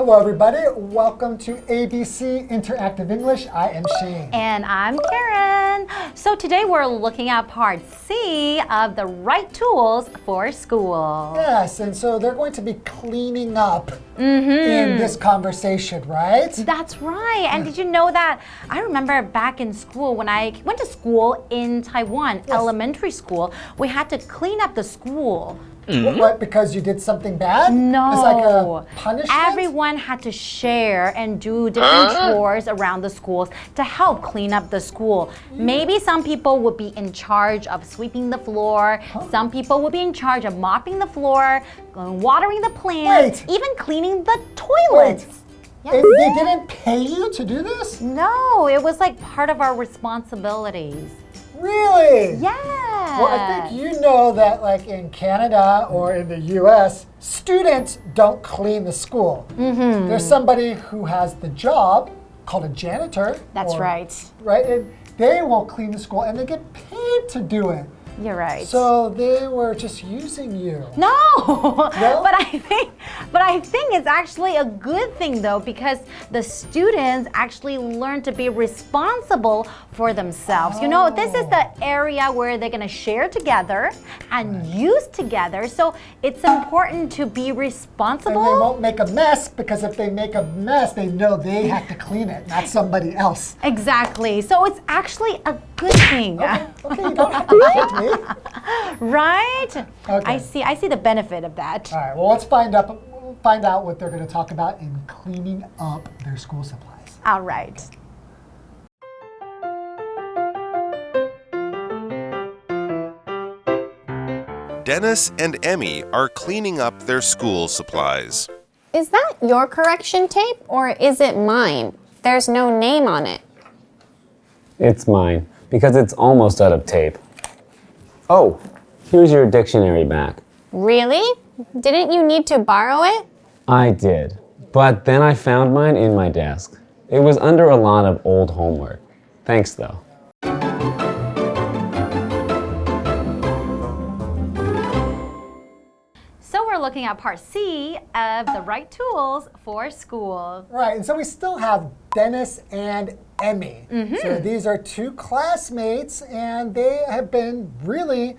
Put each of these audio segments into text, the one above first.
Hello, everybody. Welcome to ABC Interactive English. I am Shane. And I'm Karen. So today we're looking at part C of the right tools for school. Yes, and so they're going to be cleaning up in this conversation, right? That's right. And did you know that I remember back in school when I went to school in Taiwan, elementary school, we had to clean up the school. What, because you did something bad? No. It's like a punishment? Everyone had to share and do different chores around the schools to help clean up the school. Maybe some people would be in charge of sweeping the floor. Some people would be in charge of mopping the floor, watering the plants, even cleaning the toilets. They didn't pay you to do this? No, it was like part of our responsibilities. Really? Yeah. Well, I think you know that like in Canada or in the US, students don't clean the school. There's somebody who has the job called a janitor. That's right. Right? And they will clean the school and they get paid to do it. You're right. So they were just using you. No, No? but I think it's actually a good thing though, because the students actually learn to be responsible for themselves. You know, this is the area where they're gonna share together and use together. So it's important to be responsible. And they won't make a mess, because if they make a mess, they know they have to clean it, not somebody else. Exactly. So it's actually a good thing. Okay, you don't have to hit me. Right? Okay. I see the benefit of that. All right, well, let's find out what they're going to talk about in cleaning up their school supplies. All right. Dennis and Emmy are cleaning up their school supplies. Is that your correction tape or is it mine? There's no name on it. It's mine, because it's almost out of tape. Oh, here's your dictionary back. Really? Didn't you need to borrow it? I did, but then I found mine in my desk. It was under a lot of old homework. Thanks, though. So we're looking at part C of the right tools for school. Right, and so we still have Dennis and Emmy. So these are two classmates, and they have been really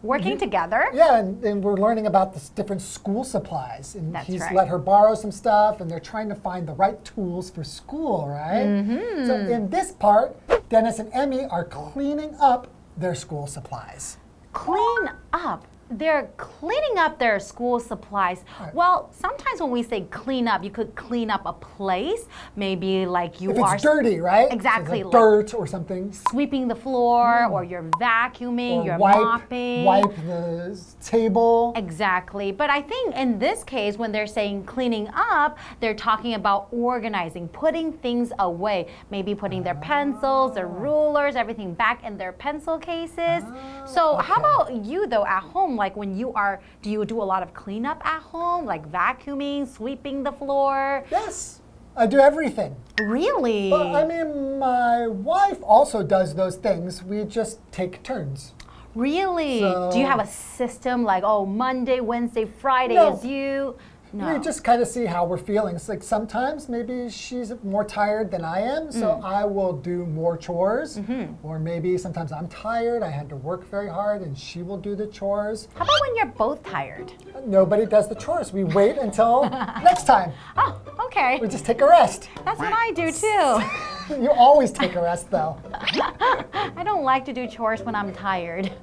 Working together. Yeah, and we're learning about the different school supplies. And That's he's right. let her borrow some stuff, and they're trying to find the right tools for school, right? So in this part, Dennis and Emmy are cleaning up their school supplies. Clean up. They're cleaning up their school supplies. Well, sometimes when we say clean up, you could clean up a place. Maybe like you If are it's dirty, right? Exactly, So like dirt or something. sweeping the floor, or you're vacuuming, Or you're mopping. wipe the table. Exactly. But I think in this case, when they're saying cleaning up, they're talking about organizing, putting things away. Maybe putting their pencils, their rulers, everything back in their pencil cases. So how about you though at home? Like when you are, do you do a lot of cleanup at home? Like vacuuming, sweeping the floor? Yes, I do everything. Really? Well, I mean, my wife also does those things. We just take turns. Really? Do you have a system like, oh, Monday, Wednesday, Friday No. is you? No. We just kind of see how we're feeling. It's like sometimes maybe she's more tired than I am, so I will do more chores. Or maybe sometimes I'm tired, I had to work very hard, and she will do the chores. How about when you're both tired? Nobody does the chores. We wait until next time. Oh, okay. We just take a rest. That's what I do too. You always take a rest, though. I don't like to do chores when I'm tired.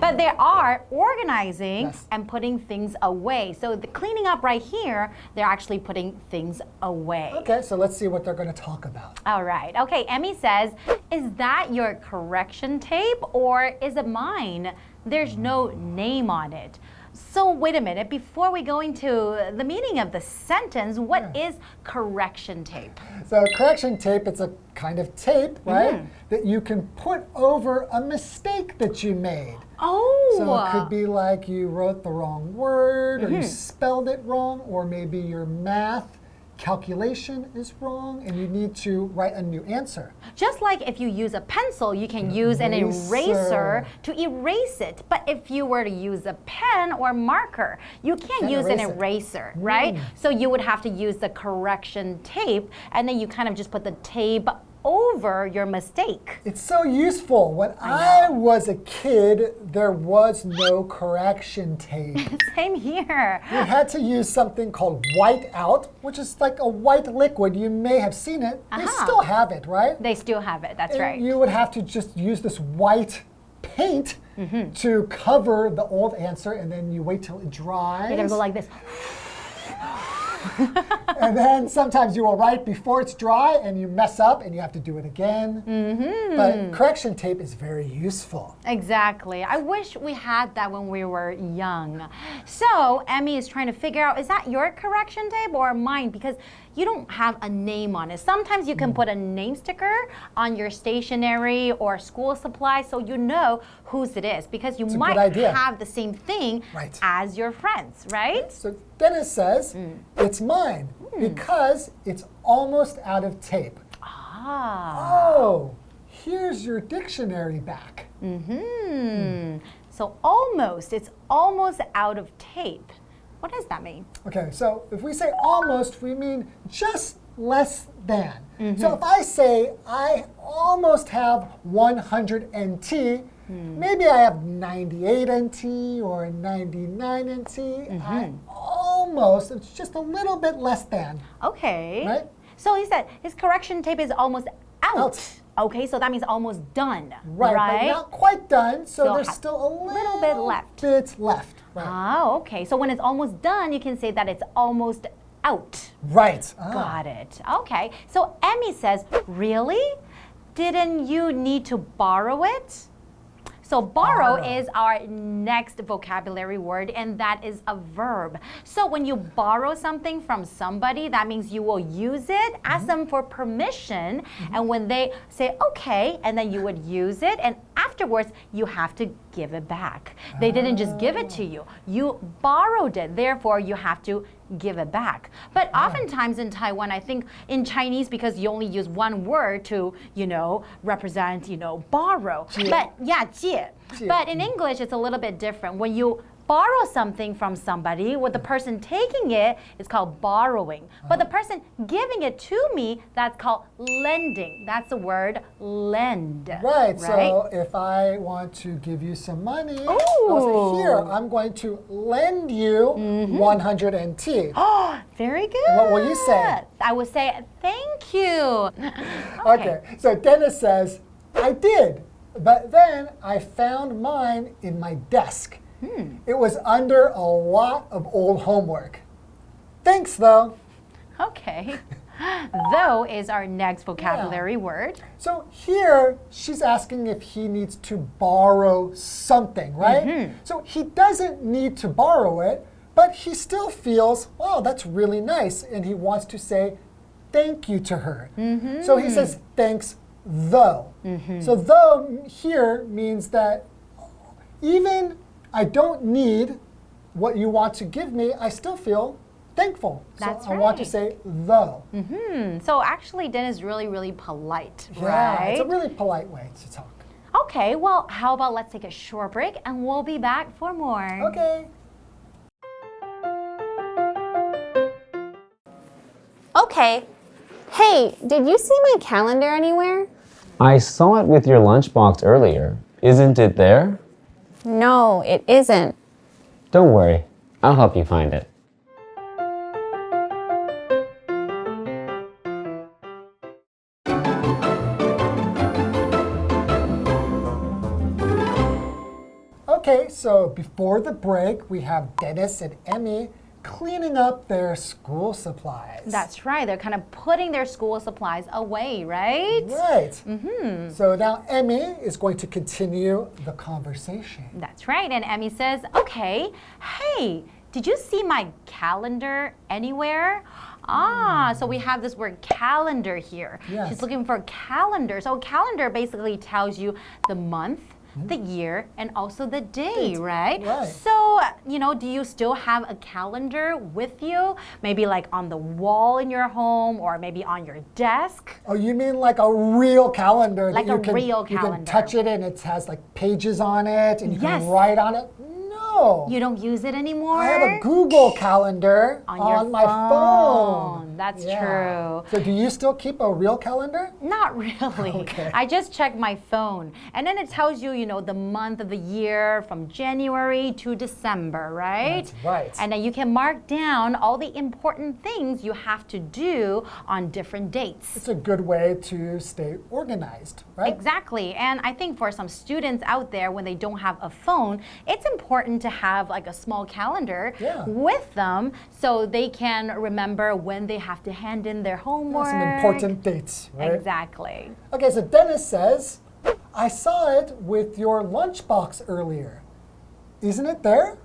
But they are organizing and putting things away. So the cleaning up right here, they're actually putting things away. Okay, so let's see what they're going to talk about. All right. Okay, Emmy says, is that your correction tape or is it mine? There's no name on it. So wait a minute, before we go into the meaning of the sentence, what is correction tape? So correction tape, it's a kind of tape, right, that you can put over a mistake that you made. Oh. So it could be like you wrote the wrong word, or you spelled it wrong, or maybe your math calculation is wrong and you need to write a new answer. Just like if you use a pencil, you can use an eraser to erase it. But if you were to use a pen or marker, you can't use an eraser, right? So you would have to use the correction tape, and then you kind of just put the tape over your mistake. It's so useful. When I was a kid, there was no correction tape. Same here. We had to use something called white out, which is like a white liquid. You may have seen it. They still have it, right? They still have it, that's right. You would have to just use this white paint to cover the old answer, and then you wait till it dries. You're gonna go like this. And then sometimes you will write before it's dry and you mess up and you have to do it again. But correction tape is very useful. Exactly. I wish we had that when we were young. So Emmy is trying to figure out, is that your correction tape or mine? Because you don't have a name on it. Sometimes you can put a name sticker on your stationery or school supplies so you know whose it is, because you might have the same thing as your friends, right? So Dennis says, it's mine because it's almost out of tape. Oh, here's your dictionary back. So almost, it's almost out of tape. What does that mean? Okay, so if we say almost, we mean just less than. So if I say I almost have 100 NT, maybe I have 98 NT or 99 NT. I almost, it's just a little bit less than. Okay. Right? So he said his correction tape is almost out. Okay, so that means almost done. Right, but not quite done, so there's still a little bit left. Right. Oh, okay. So when it's almost done, you can say that it's almost out. Right. Got it. Okay. So Emmy says, really? Didn't you need to borrow it? So borrow is our next vocabulary word, and that is a verb. So when you borrow something from somebody, that means you will use it, ask them for permission, and when they say okay, and then you would use it, and afterwards you have to give it back. They didn't just give it to you. You borrowed it, therefore you have to give it back. But oftentimes in Taiwan, I think in Chinese, because you only use one word to, represent, borrow. But yeah, 借. But in English, it's a little bit different. When you borrow something from somebody, with the person taking it, it's called borrowing. But the person giving it to me, that's called lending. That's the word lend. Right. So if I want to give you some money, I'll say, here, I'm going to lend you 100 NT. Oh, very good. What will you say? I would say, thank you. Okay. So Dennis says, I did, but then I found mine in my desk. It was under a lot of old homework. Thanks, though. Okay. Though is our next vocabulary word. So here, she's asking if he needs to borrow something, right? So he doesn't need to borrow it, but he still feels, wow, that's really nice. And he wants to say thank you to her. So he says, thanks, though. So though here means that even I don't need what you want to give me, I still feel thankful. That's I want to say though. So actually, Dennis is really, really polite, Yeah, right? it's a really polite way to talk. Okay, well, how about let's take a short break and we'll be back for more. Okay. Okay. Hey, did you see my calendar anywhere? I saw it with your lunchbox earlier. Isn't it there? No, it isn't. Don't worry. I'll help you find it. Okay, so before the break, we have Dennis and Emmy cleaning up their school supplies. That's right. They're kind of putting their school supplies away, right? Right. So now Emmy is going to continue the conversation. That's right. And Emmy says, okay, hey, did you see my calendar anywhere? So we have this word calendar here. Yes. She's looking for calendar. So calendar basically tells you the month, the year, and also the day, right? Right. So, do you still have a calendar with you? Maybe like on the wall in your home or maybe on your desk? Oh, you mean like a real calendar? Like that a real You calendar. can touch it and it has like pages on it and you Yes. can write on it? No. You don't use it anymore? I have a Google Calendar on my phone. That's Yeah. true. So do you still keep a real calendar? Not really. Okay. I just check my phone. And then it tells you, the month of the year from January to December, right? That's right. And then you can mark down all the important things you have to do on different dates. It's a good way to stay organized, right? Exactly. And I think for some students out there, when they don't have a phone, it's important to have like a small calendar Yeah. with them so they can remember when they have to hand in their homework. Some important dates, right? Exactly. Okay, so Dennis says, I saw it with your lunchbox earlier. Isn't it there?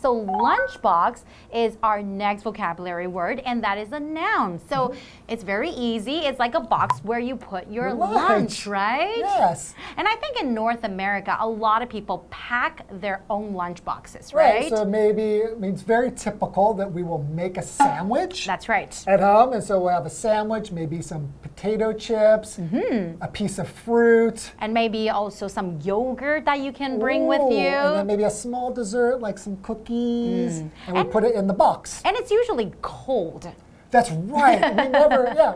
So lunchbox is our next vocabulary word, and that is a noun. So it's very easy. It's like a box where you put your lunch, right? Yes. And I think in North America, a lot of people pack their own lunch boxes, right? So maybe it means very typical that we will make a sandwich. That's right. At home, and so we'll have a sandwich, maybe some potato chips, a piece of fruit. And maybe also some yogurt that you can bring with Ooh, you. And then maybe a small dessert like some cookies. And we put it in the box. And it's usually cold. That's right.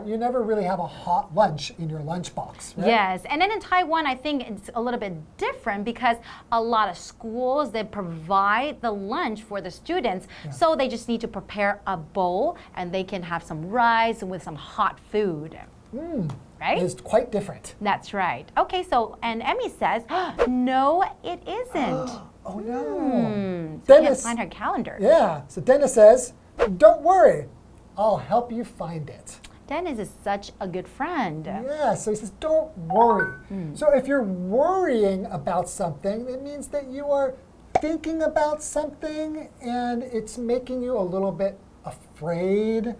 You never really have a hot lunch in your lunchbox, right? Yes, and then in Taiwan, I think it's a little bit different because a lot of schools, they provide the lunch for the students. So they just need to prepare a bowl and they can have some rice with some hot food. Right? It's quite different. That's right. Okay, so, and Emmy says, no, it isn't. Oh no. So can't find her calendar. Yeah. So Dennis says, don't worry, I'll help you find it. Dennis is such a good friend. Yeah, so he says, don't worry. So if you're worrying about something, it means that you are thinking about something and it's making you a little bit afraid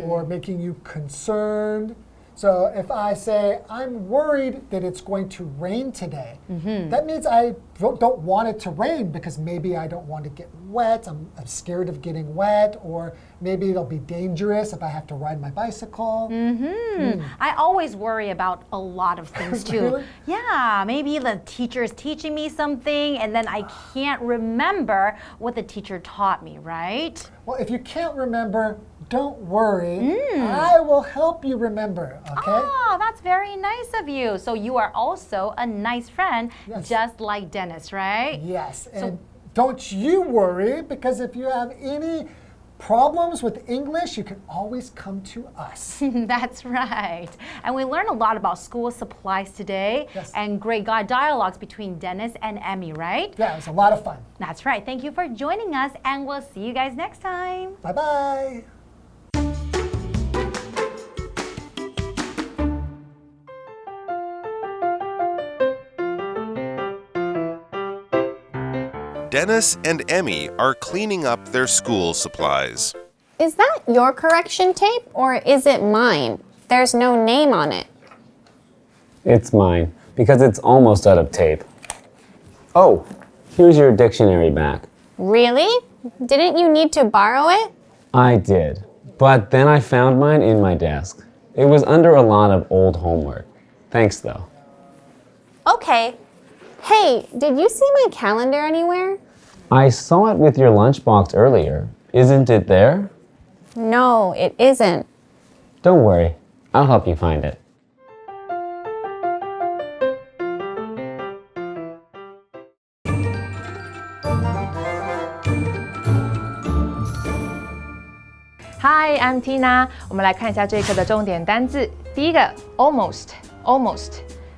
or making you concerned. So if I say, I'm worried that it's going to rain today, that means I don't want it to rain because maybe I don't want to get wet. I'm scared of getting wet, or maybe it'll be dangerous if I have to ride my bicycle. I always worry about a lot of things too. Really? Yeah, maybe the teacher is teaching me something and then I can't remember what the teacher taught me, right? Well, if you can't remember, don't worry. I will help you remember, okay? Oh, that's very nice of you. So you are also a nice friend, Yes. just like Dennis, right? Yes, and don't you worry, because if you have any problems with English, you can always come to us. That's right. And we learned a lot about school supplies today and great dialogues between Dennis and Emmy, right? Yeah, it was a lot of fun. That's right. Thank you for joining us, and we'll see you guys next time. Bye-bye. Dennis and Emmy are cleaning up their school supplies. Is that your correction tape or is it mine? There's no name on it. It's mine, because it's almost out of tape. Oh, here's your dictionary back. Really? Didn't you need to borrow it? I did, but then I found mine in my desk. It was under a lot of old homework. Thanks, though. Okay. Hey, did you see my calendar anywhere? I saw it with your lunchbox earlier. Isn't it there? No, it isn't. Don't worry, I'll help you find it. Hi, I'm Tina. 我们来看一下这一课的重点单字。第一个 almost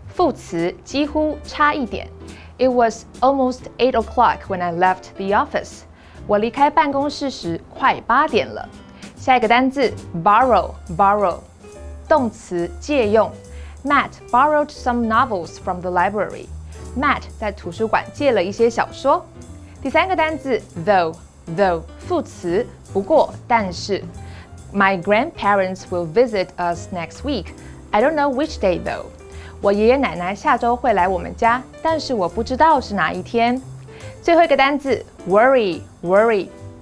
副词几乎差一点。It was almost 8 o'clock when I left the office. 我离开办公室时快8点了。下一个单字 borrow 动词借用。Matt borrowed some novels from the library. Matt 在图书馆借了一些小说。第三个单字 though 副词不过但是。My grandparents will visit us next week. I don't know which day though. 我爷爷奶奶下周会来我们家，但是我不知道是哪一天。最后一个单字 worry，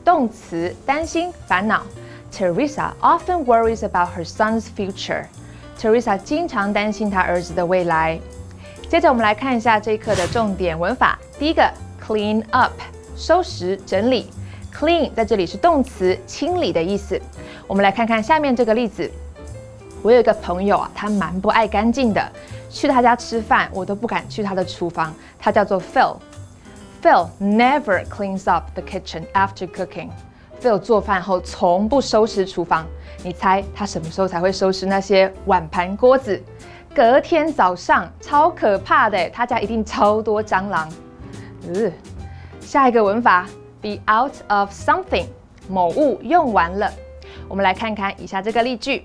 动词，担心、烦恼。Teresa often worries about her son's future. Teresa 经常担心她儿子的未来。接着我们来看一下这一课的重点文法。第一个 clean up， 收拾、整理。Clean 在这里是动词，清理的意思。我们来看看下面这个例子。我有一个朋友啊，他蛮不爱干净的，去他家吃饭，我都不敢去他的厨房。他叫做 Phil。Phil never cleans up the kitchen after cooking。Phil 做饭后从不收拾厨房。你猜他什么时候才会收拾那些碗盘锅子？隔天早上，超可怕的，他家一定超多蟑螂。下一个文法 be out of something， 某物用完了。我们来看看以下这个例句。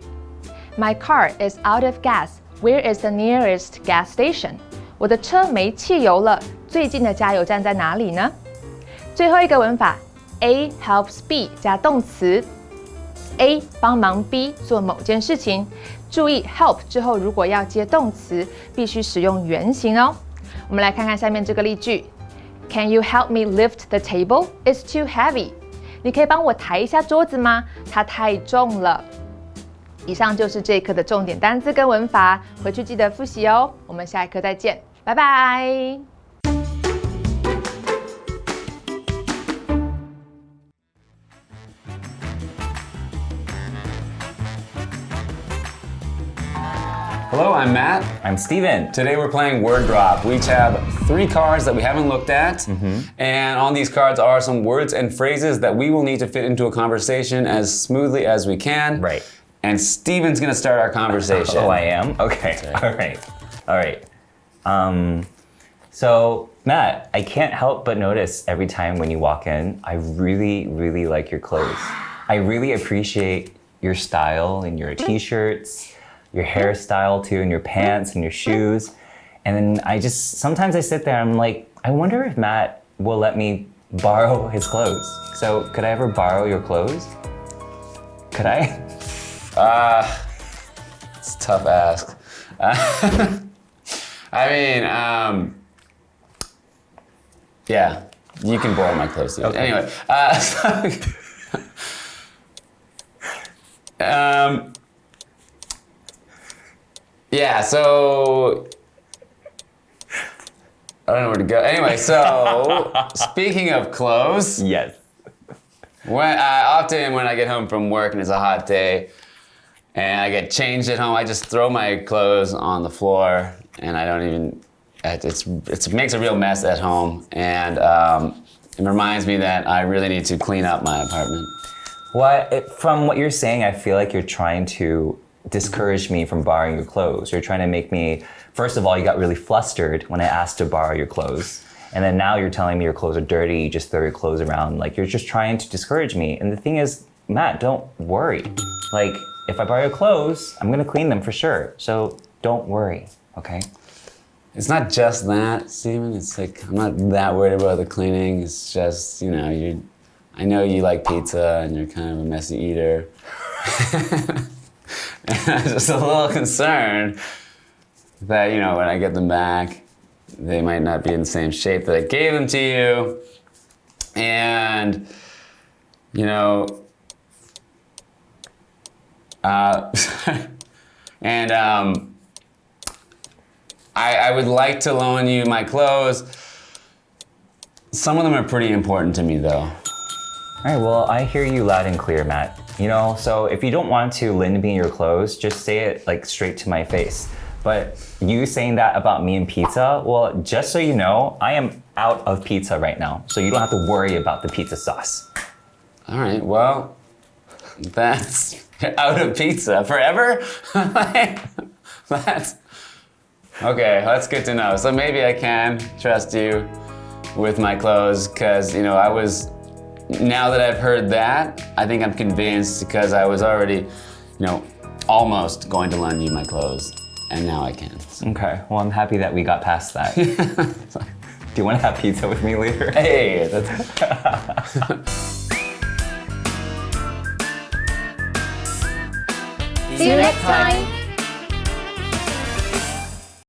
My car is out of gas. Where is the nearest gas station? 我的车没汽油了，最近的加油站在哪里呢？最后一个文法 A helps B 加动词 A 帮忙 B 做某件事情。注意 help 之后如果要接动词，必须使用原形哦。我们来看看下面这个例句。Can you help me lift the table? It's too heavy. 你可以帮我抬一下桌子吗？它太重了。以上就是这一课的重点单字跟文法，回去记得复习哦。我们下一课再见，拜拜。Hello, I'm Matt. I'm Stephen. Today we're playing Word Drop. We each have 3 cards that we haven't looked at. And on these cards are some words and phrases that we will need to fit into a conversation as smoothly as we can. Right. And Stephen's going to start our conversation. Oh, I am? Okay. All right. So, Matt, I can't help but notice every time when you walk in, I really, really like your clothes. I really appreciate your style and your t-shirts, your hairstyle too, and your pants and your shoes. And then sometimes I sit there and I'm like, I wonder if Matt will let me borrow his clothes. So could I ever borrow your clothes? Could I? It's a tough ask. I mean, yeah, you can borrow my clothes. Okay. Anyway, yeah, so I don't know where to go. Anyway, so speaking of clothes, Yes. Often when I get home from work and it's a hot day and I get changed at home, I just throw my clothes on the floor and I don't even. It makes a real mess at home, and it reminds me that I really need to clean up my apartment. From what you're saying, I feel like you're trying to discourage me from borrowing your clothes. You're trying to make me, first of all, you got really flustered when I asked to borrow your clothes. And then now you're telling me your clothes are dirty, you just throw your clothes around. Like, you're just trying to discourage me. And the thing is, Matt, don't worry. Like, if I borrow your clothes, I'm gonna clean them for sure. So don't worry, okay? It's not just that, Stephen. It's like, I'm not that worried about the cleaning. It's just, I know you like pizza and you're kind of a messy eater. And I'm just a little concerned that, when I get them back, they might not be in the same shape that I gave them to you. And, I would like to loan you my clothes. Some of them are pretty important to me, though. All right, well, I hear you loud and clear, Matt. So if you don't want to lend me your clothes, just say it straight to my face. But you saying that about me and pizza, well, just so you know, I am out of pizza right now. So you don't have to worry about the pizza sauce. All right, well, that's out of pizza forever? Okay, that's good to know. So maybe I can trust you with my clothes because, now that I've heard that, I think I'm convinced because I was already, almost going to lend you my clothes, and now I can. Okay, well, I'm happy that we got past that. Do you want to have pizza with me later? Hey, See you next time.